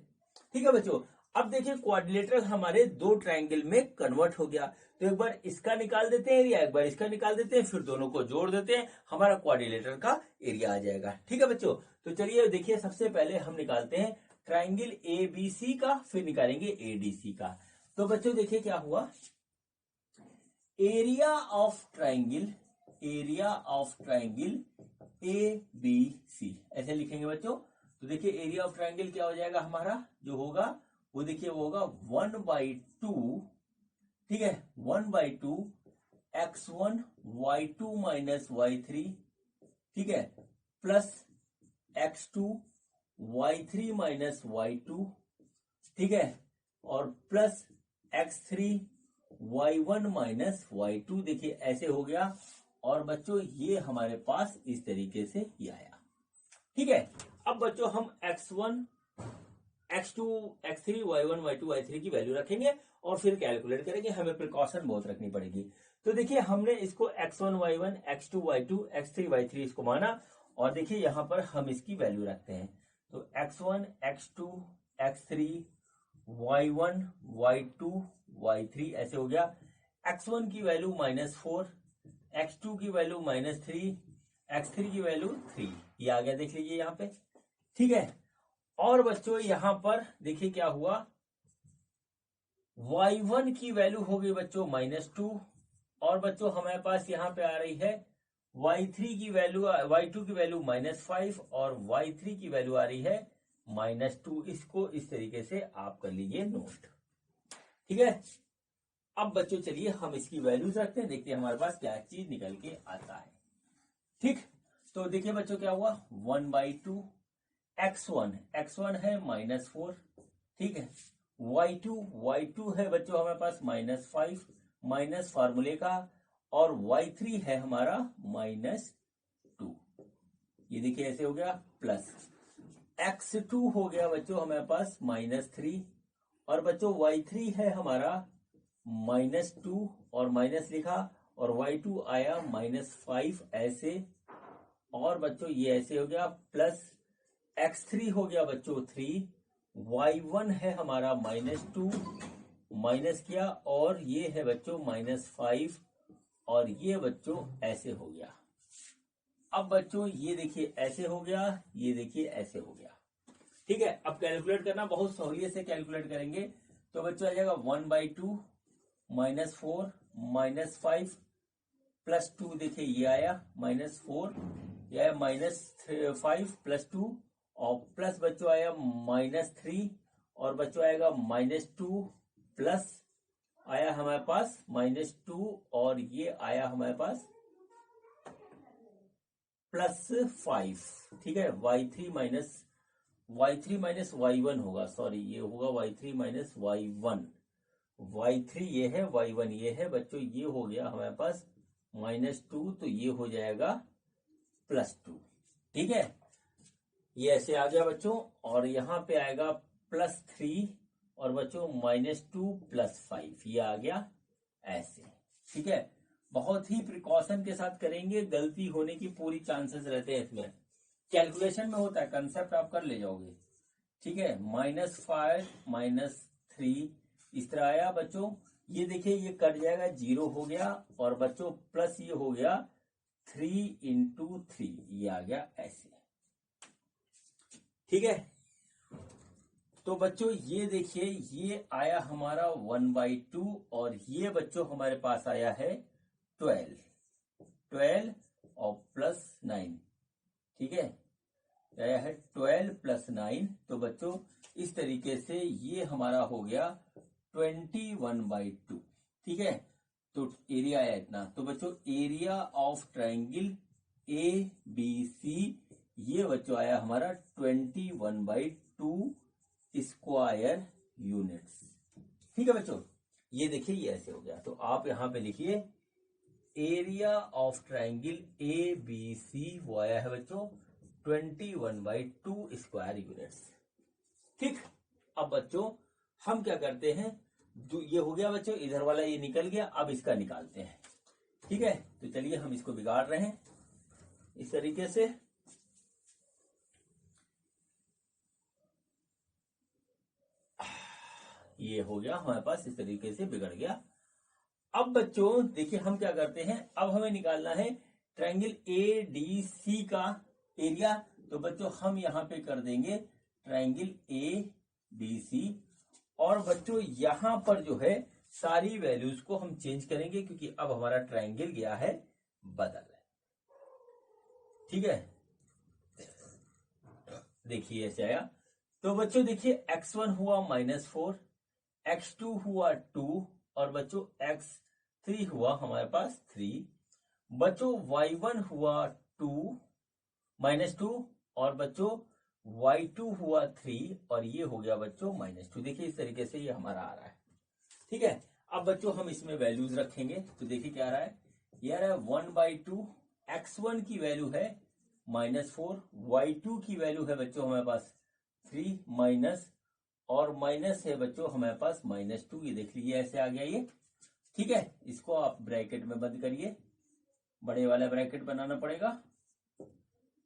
S1: ठीक है बच्चों, अब देखिए क्वाड्रिलेटरल हमारे दो ट्रायंगल में कन्वर्ट हो गया, तो एक बार इसका निकाल देते हैं एरिया, एक बार इसका निकाल देते हैं, फिर दोनों को जोड़ देते हैं, हमारा क्वाड्रिलेटरल का एरिया आ जाएगा। ठीक है बच्चों, तो चलिए देखिए सबसे पहले हम निकालते हैं ट्रायंगल एबीसी का, फिर निकालेंगे एडीसी का। तो बच्चों देखिए क्या हुआ, area of triangle A B C ऐसे लिखेंगे बच्चों। तो देखिए एरिया ऑफ ट्रायंगल क्या हो जाएगा हमारा, जो होगा वो देखिए वो होगा 1/2, ठीक है, 1/2 x1 y2 माइनस y3, ठीक है, plus x2 y3 minus y2, ठीक है, और plus x3 y1 minus y2। देखिए ऐसे हो गया, और बच्चों ये हमारे पास इस तरीके से ही आया। ठीक है, अब बच्चों हम x1 x2 x3 y1 y2 y3 की वैल्यू रखेंगे और फिर कैलकुलेट करेंगे, हमें प्रिकॉशन बहुत रखनी पड़ेगी। तो देखिए हमने इसको x1 y1 x2 y2 x3 y3 इसको माना, और देखिए यहां पर हम इसकी वैल्यू रखते हैं। तो x1 x2 x3 y1 y2 y3 ऐसे हो गया। x1 की वैल्यू -4, x2 की वैल्यू -3, x3 की वैल्यू 3, ये आ गया देख लीजिए यहाँ पे। ठीक है, और बच्चों यहां पर देखिए क्या हुआ, y1 की वैल्यू हो गई बच्चों -2, और बच्चों हमारे पास यहां पे आ रही है y3 की वैल्यू, y2 की वैल्यू -5 और y3 की वैल्यू आ रही है -2। इसको इस तरीके से आप कर लीजिए नोट। ठीक है, अब बच्चों चलिए हम इसकी वैल्यूज रखते हैं, देखते हैं हमारे पास क्या चीज निकल के आता है। ठीक, तो देखिए बच्चों क्या हुआ, 1/2 x1 है -4, ठीक है, y2 है बच्चों हमारे पास -5 माइनस फार्मूले का, और y3 है हमारा -2। ये देखिए ऐसे हो गया, प्लस x2 हो गया बच्चों हमारे पास -3, और बच्चों y3 है हमारा -2 और माइनस लिखा, और y2 आया -5 ऐसे, और बच्चों ये ऐसे हो गया, प्लस x3 हो गया बच्चों 3, y1 है हमारा -2 माइनस किया, और ये है बच्चों -5, और ये बच्चों ऐसे हो गया। अब बच्चों ये देखिए ऐसे हो गया, ये देखिए ऐसे हो गया। ठीक है, अब कैलकुलेट करना बहुत सहूलियत से कैलकुलेट करेंगे। तो बच्चों आ जाएगा 1/2 -4 -5 +2, देखिए ये आया -4, ये आया -5 +2, और प्लस बच्चों आया -3, और बच्चों आएगा -2, प्लस आया हमारे पास -2, और ये आया हमारे पास +5। ठीक है, y3 माइनस y1 होगा, सॉरी ये होगा y3 माइनस y1, y3 ये है, y1 ये है बच्चों, ये हो गया हमारे पास -2, तो ये हो जाएगा +2। ठीक है, ये ऐसे आ गया बच्चों, और यहां पे आएगा +3, और बच्चों -2 +5, ये आ गया ऐसे। ठीक है, बहुत ही प्रिकॉशन के साथ करेंगे, गलती होने की पूरी चांसेस रहते हैं इसमें। कैलकुलेशन में होता है, कंसेप्ट आप कर ले जाओगे। ठीक है, -5 -3 इस तरह आया बच्चों, ये देखिए ये कट जाएगा, 0 हो गया, और बच्चों प्लस ये हो गया 3 × 3, ये आ गया ऐसे। ठीक है, तो बच्चों ये देखिए ये आया हमारा 1/2, और ये बच्चों हमारे पास आया है 12 और +9। ठीक है, आया है 12 + 9, तो बच्चों इस तरीके से ये हमारा हो गया 21/2। ठीक है, तो एरिया आया इतना। तो बच्चों एरिया ऑफ ट्रायंगल ABC ये बच्चों आया हमारा 21/2 स्क्वायर यूनिट्स। ठीक है बच्चों, ये देखिए ये ऐसे हो गया। तो आप यहां पे लिखिए एरिया ऑफ ट्रायंगल ABC वो आया है बच्चों 21/2 स्क्वायर यूनिट्स। ठीक, अब बच्चों हम क्या करते हैं, जो ये हो गया बच्चों, इधर वाला ये निकल गया, अब इसका निकालते हैं। ठीक है, तो चलिए हम इसको बिगाड़ रहे हैं इस तरीके से। ये हो गया हमारे पास, इस तरीके से बिगड़ गया। अब बच्चों देखिए हम क्या करते हैं, अब हमें निकालना है ट्रायंगल ए डी सी का एरिया। तो बच्चों हम यहाँ पे कर देंगे ट्रायंगल ए डी सी, और बच्चों यहाँ पर जो है सारी वैल्यूज को हम चेंज करेंगे क्योंकि अब हमारा ट्रायंगल गया है बदल। ठीक है, देखिए ऐसे आया। तो बच्चों देखिए x1 हुआ -4, x2 हुआ 2, और बच्चों x3 हुआ हमारे पास 3। बच्चों y1 हुआ 2 -2, और बच्चों y2 हुआ 3, और ये हो गया बच्चों -2। देखिए इस तरीके से ये हमारा आ रहा है। ठीक है, अब बच्चों हम इसमें वैल्यूज रखेंगे। तो देखिए क्या आ रहा है, ये आ रहा है 1/2, x1 की वैल्यू है -4, y2 की वैल्यू है बच्चों हमारे पास 3 माइनस, और माइनस है बच्चों हमारे पास -2। ये देख लीजिए ऐसे आ गया ये। ठीक है, इसको आप ब्रैकेट में बंद करिए, बड़े वाला ब्रैकेट बनाना पड़ेगा।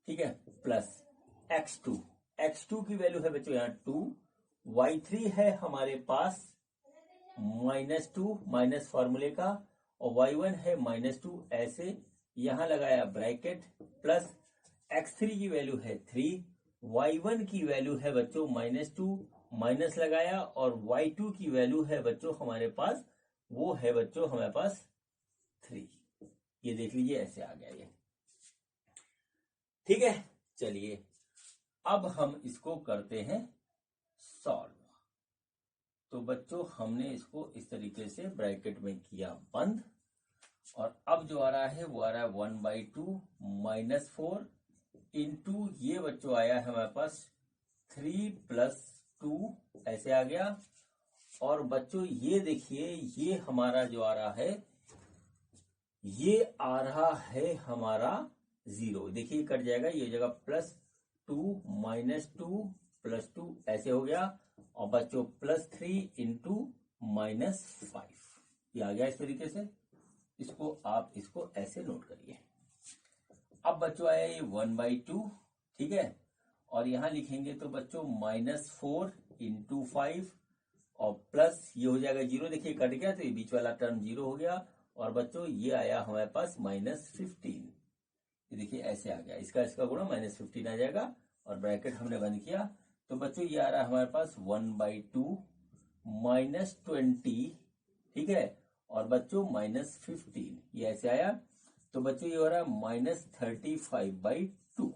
S1: ठीक है, प्लस x2 की वैल्यू है बच्चों यहाँ 2, y3 है हमारे पास -2 माइनस फॉर्मूले का, और y1 है -2, ऐसे यहां लगाया ब्रैकेट, प्लस x3 की वैल्यू है 3, y1 की वैल्यू है बच्चों -2 माइनस लगाया, और y2 की वैल्यू है बच्चों हमारे पास, वो है बच्चों हमारे पास 3। ये देख लीजिए ऐसे आ गया ये। ठीक है, चलिए अब हम इसको करते हैं सॉल्व। तो बच्चों हमने इसको इस तरीके से ब्रैकेट में किया बंद, और अब जो आ रहा है वो आ रहा है 1/2 -4 इंटू ये बच्चों आया है हमारे पास 3 + 2, ऐसे आ गया। और बच्चों ये देखिए ये हमारा जो आ रहा है, ये आ रहा है हमारा 0। देखिए कट जाएगा, ये जगह +2 -2 +2 ऐसे हो गया, और बच्चों +3 इंटू -5 ये आ गया इस तरीके से। इसको आप इसको ऐसे नोट करिए। अब बच्चों आया ये 1/2, ठीक है, और यहां लिखेंगे तो बच्चों -4 इंटू 5, और प्लस ये हो जाएगा 0। देखिए कट गया तो ये बीच वाला टर्म 0 हो गया, और बच्चों ये आया हमारे पास -15। ये देखिए ऐसे आ गया, इसका गुणा -15 आ जाएगा, और ब्रैकेट हमने बंद किया। तो बच्चों ये आ रहा है हमारे पास 1/2 -20, ठीक है, और बच्चों -15 ये ऐसे आया। तो बच्चों ये हो रहा है -35/2।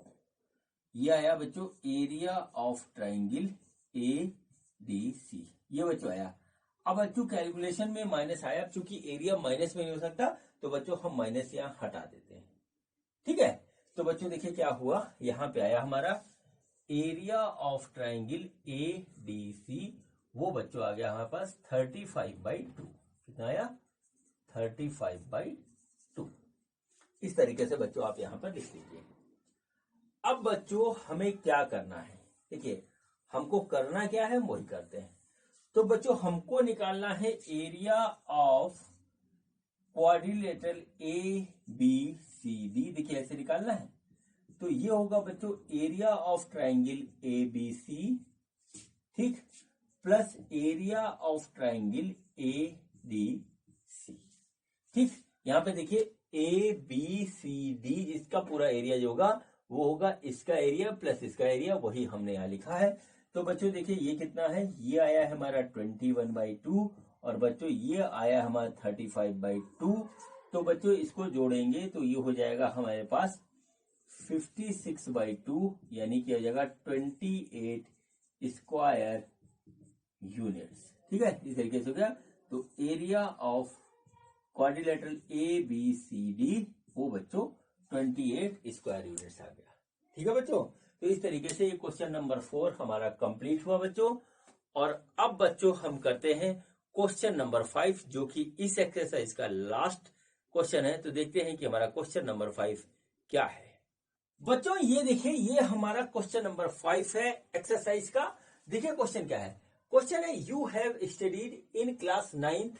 S1: ये आया बच्चों एरिया ऑफ ट्राइंगल ADC, ये बच्चों आया। अब बच्चों कैलकुलेशन में माइनस आया, चूंकि एरिया माइनस में नहीं हो सकता तो बच्चों हम माइनस यहां हटा देते हैं। ठीक है, तो बच्चों देखिए क्या हुआ, यहां पे आया हमारा एरिया ऑफ ट्राइंगल ADC, वो बच्चों आ गया हमारे पास 35/2। कितना आया, 35/2। इस तरीके से बच्चों आप यहां पर लिख लीजिए। अब बच्चों हमें क्या करना है, देखिए हमको करना क्या है वही करते हैं। तो बच्चों हमको निकालना है एरिया ऑफ क्वाड्रिलेटरल ABCD। देखिए ऐसे निकालना है, तो ये होगा बच्चों एरिया ऑफ ट्राइंगल ABC, ठीक, plus area of triangle ADC। ठीक, यहां पे देखिए ABCD इसका पूरा एरिया जो होगा वो होगा इसका एरिया प्लस इसका एरिया, वही हमने यहां लिखा है। तो बच्चों देखिए ये कितना है, ये आया है हमारा 21/2, और बच्चों ये आया हमारा 35/2। तो बच्चों इसको जोड़ेंगे तो ये हो जाएगा हमारे पास 56/2, यानी कि हो जाएगा 28 स्क्वायर यूनिट्स। ठीक है, इस तरीके से हो गया। तो एरिया ऑफ क्वाड्रिलेटरल ABCD वो बच्चों 28 स्क्वायर यूनिट्स आ गया। ठीक है बच्चों, तो इस तरीके से ये क्वेश्चन नंबर 4 हमारा कंप्लीट हुआ बच्चों। और अब बच्चों हम करते हैं क्वेश्चन नंबर 5, जो कि इस एक्सरसाइज का लास्ट क्वेश्चन है। तो देखते हैं कि हमारा क्वेश्चन नंबर 5 क्या है। बच्चों ये देखिए ये हमारा क्वेश्चन नंबर 5 है एक्सरसाइज का। देखिए क्वेश्चन क्या है, क्वेश्चन है you have studied in class 9th,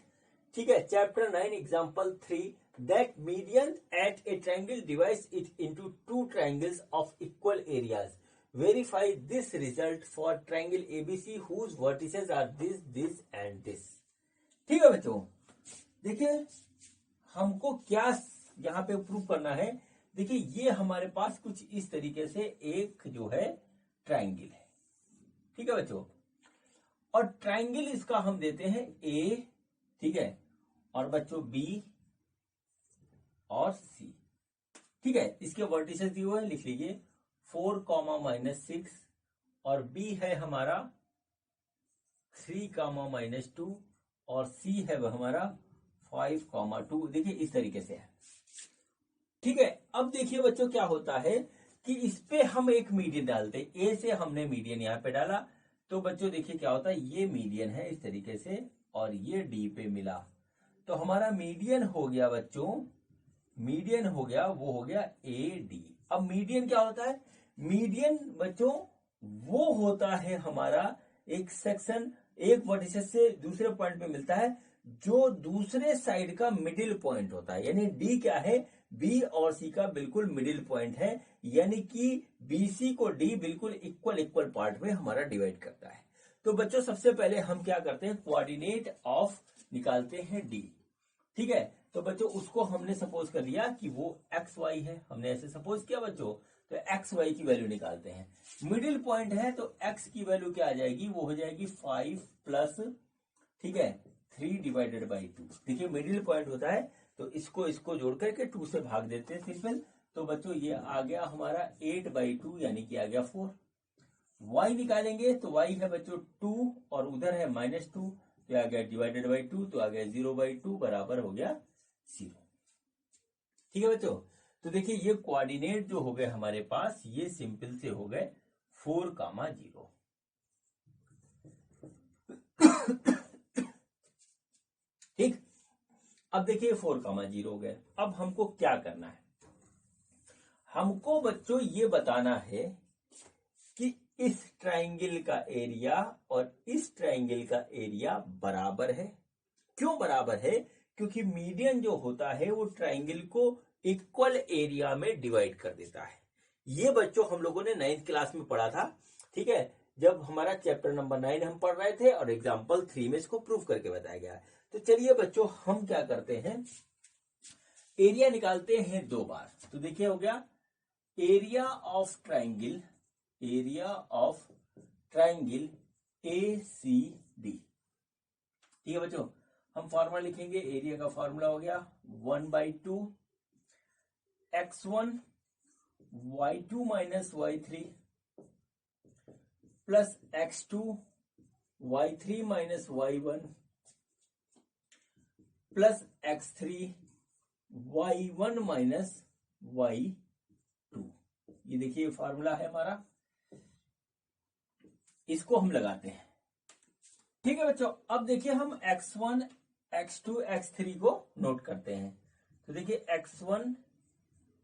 S1: ठीक है, chapter 9 example 3 that median at a triangle divides it into two triangles of equal areas. Verify this result for triangle A B C whose vertices are this this and this. ठीक है बच्चों, देखिए हमको क्या यहाँ पे प्रूव करना है। देखिए ये हमारे पास कुछ इस तरीके से एक जो है ट्राइंगल है। ठीक है बच्चों, और ट्राइंगल इसका हम देते हैं ए, ठीक है, और बच्चों बी और सी। ठीक है, इसके वर्टिसेस दिए हुए हैं, लिख लीजिए 4, -6 और बी है हमारा 3, -2 और सी है हमारा 5, 2। देखिए इस तरीके से है। ठीक है, अब देखिए बच्चों क्या होता है कि इस पे हम एक मीडियन डालते हैं। ए से हमने मीडियन यहां पे डाला, तो बच्चों देखिए क्या होता है, ये मीडियन है इस तरीके से और ये डी पे मिला, तो हमारा मीडियन हो गया बच्चों, मीडियन हो गया वो हो गया ए डी। अब मीडियन क्या होता है, मीडियन बच्चों वो होता है हमारा एक सेक्शन, एक वर्टिसेस से दूसरे पॉइंट पे मिलता है जो दूसरे साइड का मिडिल पॉइंट होता है। यानी डी क्या है, बी और सी का बिल्कुल मिडिल पॉइंट है, यानी कि बीसी को डी बिल्कुल इक्वल इक्वल पार्ट में हमारा डिवाइड करता है। तो बच्चों सबसे पहले हम क्या करते हैं, कोऑर्डिनेट ऑफ निकालते हैं डी। ठीक है, तो बच्चों उसको हमने सपोज कर लिया कि वो एक्स वाई है, हमने ऐसे सपोज किया बच्चों, तो एक्स वाई की वैल्यू निकालते हैं। मिडिल पॉइंट है तो एक्स की वैल्यू क्या आ जाएगी, वो हो जाएगी 5 प्लस, ठीक है, 3/2। देखिए मिडिल पॉइंट होता है तो इसको जोड़ करके 2 से भाग देते हैं सिंपल। तो बच्चों ये आ गया हमारा 8/2 यानी कि आ गया 4। y निकालेंगे तो y है बच्चों 2 और उधर है -2, तो आ गया /2, तो आ गया 0/2 बराबर हो गया 0। ठीक है बच्चों, तो देखिए ये कोऑर्डिनेट जो हो गए हमारे पास, ये सिंपल से हो गए 4, 0। ठीक, अब देखिए 4, 0 हो गए। अब हमको क्या करना है, हमको बच्चों ये बताना है कि इस ट्राइंगल का एरिया और इस ट्राइंगल का एरिया बराबर है। क्यों बराबर है, क्योंकि मीडियन जो होता है वो ट्राइंगल को इक्वल एरिया में डिवाइड कर देता है। ये बच्चों हम लोगों ने 9th क्लास में पढ़ा था। ठीक है, जब हमारा चैप्टर नंबर 9 हम पढ़ रहे थे और एग्जाम्पल 3 में इसको प्रूव करके बताया गया है। तो चलिए बच्चों हम क्या करते हैं, एरिया निकालते हैं 2 बार। तो देखिए हो गया area of triangle, area of triangle ACD। ठीक है बच्चों, हम फॉर्मूला लिखेंगे, एरिया का फॉर्मूला हो गया 1/2 x1 y2 minus y3 plus x2 y3 minus y1 plus x3 y1 minus y2। ये देखिए फॉर्मूला है हमारा, इसको हम लगाते हैं। ठीक है बच्चों, अब देखिए हम x1 x2 x3 को नोट करते हैं। तो देखिए x1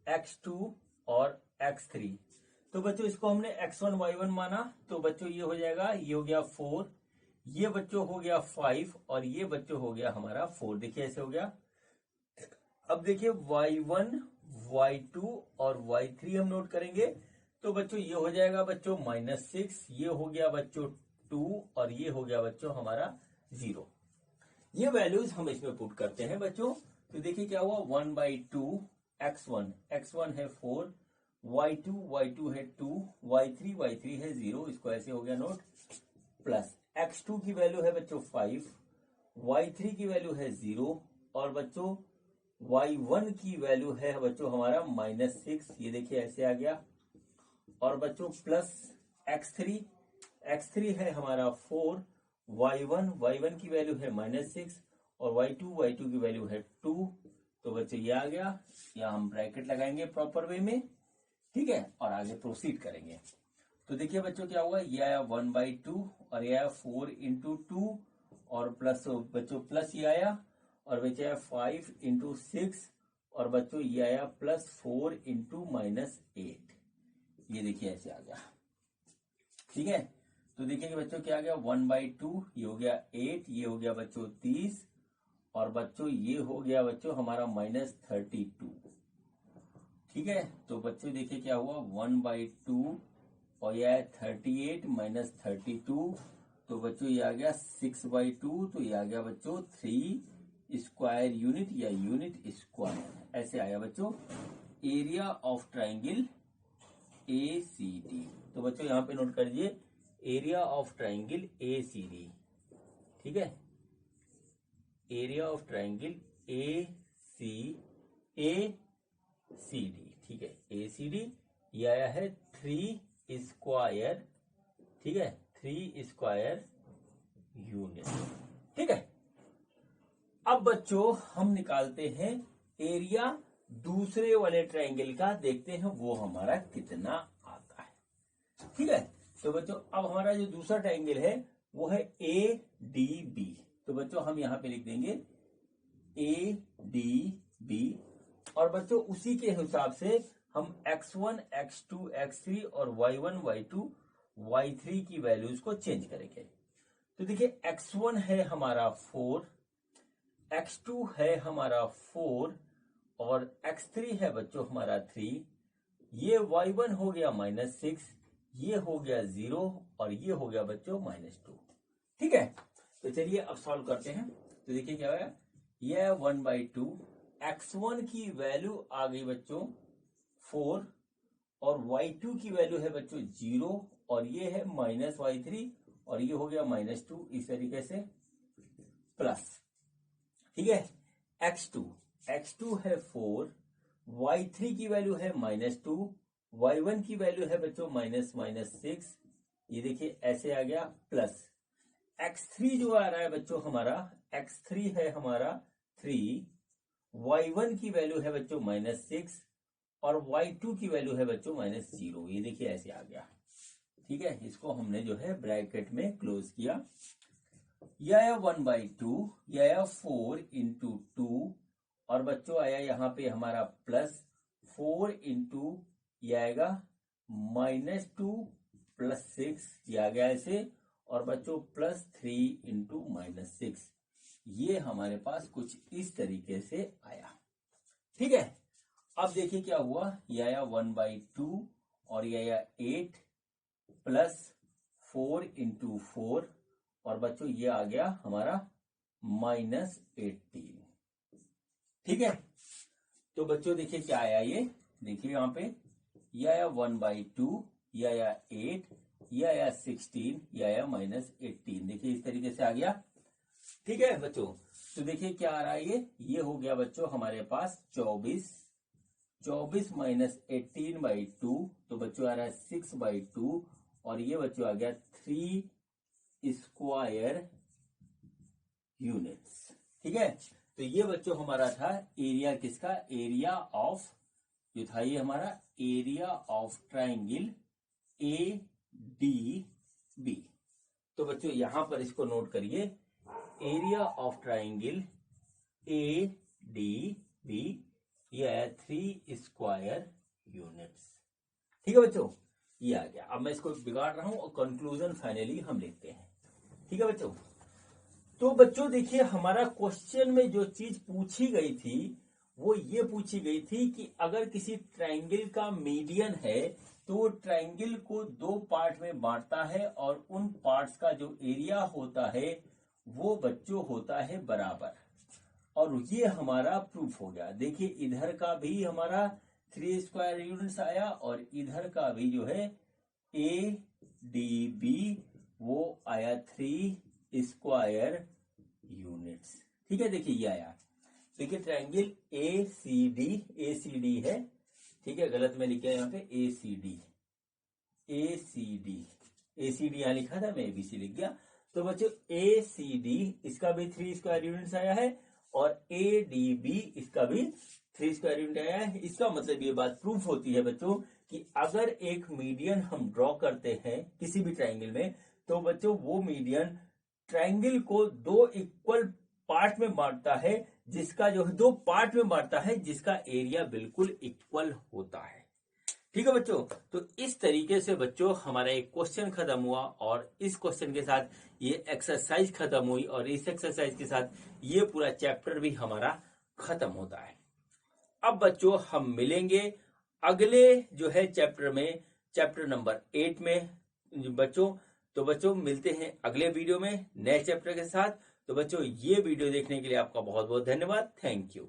S1: x2 और x3, तो बच्चों इसको हमने x1 y1 माना, तो बच्चों ये हो जाएगा, ये हो गया 4, ये बच्चों हो गया 5 और ये बच्चों हो गया हमारा 4। देखिए ऐसे हो गया। अब देखिए y1 y2 और y3 हम नोट करेंगे, तो बच्चों ये हो जाएगा बच्चों -6, ये हो गया बच्चों 2 और ये हो गया बच्चों हमारा 0। ये वैल्यूज हम इसमें पुट करते हैं बच्चों। तो देखिए क्या हुआ, 1/2 x1 है 4, y2 है 2, y3 है 0, इसको ऐसे हो गया नोट, प्लस x2 की वैल्यू है बच्चों 5, y3 की वैल्यू है 0 और बच्चों y1 की वैल्यू है बच्चों हमारा -6, ये देखिए ऐसे आ गया, और बच्चों प्लस x3 है हमारा 4, y1 की वैल्यू है -6 और y2 की वैल्यू है 2। तो बच्चों ये आ गया, या हम ब्रैकेट लगाएंगे प्रॉपर वे में। ठीक है, और आगे प्रोसीड करेंगे। तो देखिए बच्चों क्या हुआ, ये आया 1/2 और ये आया 4 × 2 और प्लस बच्चों प्लस ये आया और बच्चे आया 5 × 6 और बच्चों ये आया प्लस 4 × -8। ये देखिए ऐसे आ गया। ठीक है, तो देखिए बच्चों क्या आ गया, 1/2, ये हो गया 8, ये हो गया बच्चों 30 और बच्चों ये हो गया बच्चों हमारा -32। ठीक है, तो बच्चों देखिए क्या हुआ, 1/2 और यह है 38 माइनस 32, तो बच्चों ये आ गया 6/2, तो ये आ गया बच्चों 3 स्क्वायर यूनिट या यूनिट स्क्वायर, ऐसे आया बच्चों एरिया ऑफ ट्राइंगल ACD। तो बच्चों यहाँ पे नोट कर लीजिए एरिया ऑफ ट्राइंगल ACD, ठीक है, एरिया ऑफ ट्राइंगल ACD, ठीक है, ACD ये आया है 3 स्क्वायर, ठीक है, 3 स्क्वायर यूनिट, ठीक है। अब बच्चों हम निकालते हैं एरिया दूसरे वाले ट्राइंगल का, देखते हैं वो हमारा कितना आता है, ठीक है। तो बच्चों अब हमारा जो दूसरा ट्राइंगल है वो है ADB, तो बच्चों हम यहां पे लिख देंगे ADB, और बच्चों उसी के हिसाब से हम x1, x2, x3 और y1, y2, y3 की वैल्यूज को चेंज करेंगे। तो देखिए x1 है हमारा 4, x2 है हमारा 4 और x3 है बच्चों हमारा 3, ये y1 हो गया -6, ये हो गया 0 और ये हो गया बच्चों -2, ठीक है। तो चलिए अब सॉल्व करते हैं। तो देखिए क्या होगा, यह 1/2, x1 की वैल्यू आ गई बच्चों 4 और y2 की वैल्यू है बच्चों 0 और ये है -y3 और ये हो गया -2, इस तरीके से प्लस, ठीक है। x2 है 4, y3 की वैल्यू है -2, y1 की वैल्यू है बच्चों -6, ये देखिए ऐसे आ गया प्लस, x3 जो आ रहा है बच्चों हमारा, x3 है हमारा 3, y1 की वैल्यू है बच्चों -6 और y2 की वैल्यू है बच्चों -0, ये देखिए ऐसे आ गया, ठीक है। इसको हमने जो है ब्रैकेट में क्लोज किया। यह आया 1/2, यह आया 4 × 2 और बच्चों आया यहाँ पे हमारा प्लस 4 × यह आएगा -2 + 6, ये आ गया ऐसे, और बच्चों +3 × -6, ये हमारे पास कुछ इस तरीके से आया, ठीक है। अब देखिए क्या हुआ, यह आया 1/2 और यह आया 8 प्लस 4 × 4 और बच्चों ये आ गया हमारा -18, ठीक है। तो बच्चों देखिए क्या आया, ये देखिए यहाँ पे ये आया 1/2, ये आया 8, ये आया 16, ये आया -18, देखिए इस तरीके से आ गया, ठीक है बच्चों। तो देखिए क्या आ रहा है, ये हो गया बच्चों हमारे पास 24 -18/2, तो बच्चों आ रहा है 6/2 और ये बच्चों आ गया 3 स्क्वायर यूनिट्स, ठीक है। तो ये बच्चों हमारा था एरिया किसका, एरिया ऑफ जो था ये हमारा एरिया ऑफ ट्राइंगल ADB। तो बच्चों यहां पर इसको नोट करिए, एरिया ऑफ ट्राइंगल ADB ये है 3 स्क्वायर यूनिट्स, ठीक है बच्चों, ये आ गया। अब मैं इसको बिगाड़ रहा हूं और कंक्लूजन फाइनली हम लिखते हैं, ठीक है बच्चों। तो बच्चों देखिए हमारा क्वेश्चन में जो चीज पूछी गई थी वो ये पूछी गई थी कि अगर किसी ट्राइंगल का मीडियन है तो ट्राइंगल को 2 पार्ट में बांटता है और उन पार्ट्स का जो एरिया होता है वो बच्चों होता है बराबर, और ये हमारा प्रूफ हो गया। देखिए इधर का भी हमारा 3 स्क्वायर यूनिट्स आया और इधर का भी जो है ADB वो आया 3 स्क्वायर यूनिट्स, ठीक है। देखिए ये आया, देखिए ट्राइंगल ACD है, ठीक है, गलत में लिखा है यहाँ पे ACD यहाँ लिखा था, मैं ABC लिख गया। तो बच्चों ACD इसका भी 3 स्क्वायर यूनिट्स आया है और ADB इसका भी 3 स्क्वायर यूनिट आया है। इसका मतलब ये बात प्रूफ होती है बच्चों कि अगर एक मीडियन हम ड्रॉ करते हैं किसी भी ट्राइंगल में, तो बच्चों वो मीडियन ट्राइंगल को 2 इक्वल पार्ट में बांटता है, जिसका जो है 2 पार्ट में बांटता है जिसका एरिया बिल्कुल इक्वल होता है, ठीक है बच्चों। तो इस तरीके से बच्चों हमारा एक क्वेश्चन खत्म हुआ और इस क्वेश्चन के साथ ये एक्सरसाइज खत्म हुई और इस एक्सरसाइज के साथ ये पूरा चैप्टर भी हमारा खत्म होता है। अब बच्चों हम मिलेंगे अगले जो है चैप्टर में, चैप्टर नंबर 8 में बच्चों। तो बच्चों मिलते हैं अगले वीडियो में नए चैप्टर के साथ। तो बच्चों ये वीडियो देखने के लिए आपका बहुत बहुत धन्यवाद। Thank you.